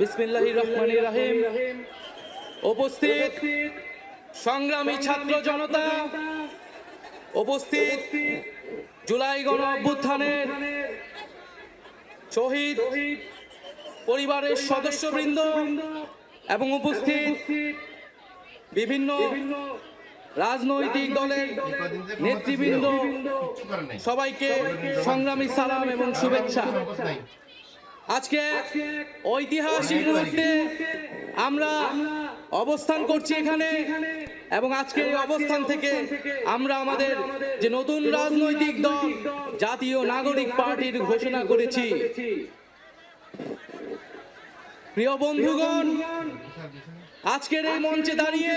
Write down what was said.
বিসমিল্লাহির রহমানির রহিম। উপস্থিত সংগ্রামী ছাত্র জনতা, উপস্থিত জুলাই গণ অভ্যুত্থানের শহীদ পরিবারের সদস্যবৃন্দ এবং উপস্থিত বিভিন্ন রাজনৈতিক দলের নেতৃবৃন্দ, সবাইকে সংগ্রামী সালাম এবং শুভেচ্ছা। আজকে ঐতিহাসিক মুহূর্তে আমরা অবস্থান করছি এখানে, এবং আজকের এই অবস্থান থেকে আমরা আমাদের যে নতুন রাজনৈতিক দল জাতীয় নাগরিক পার্টির ঘোষণা করেছি। প্রিয় বন্ধুগণ, আজকের এই মঞ্চে দাঁড়িয়ে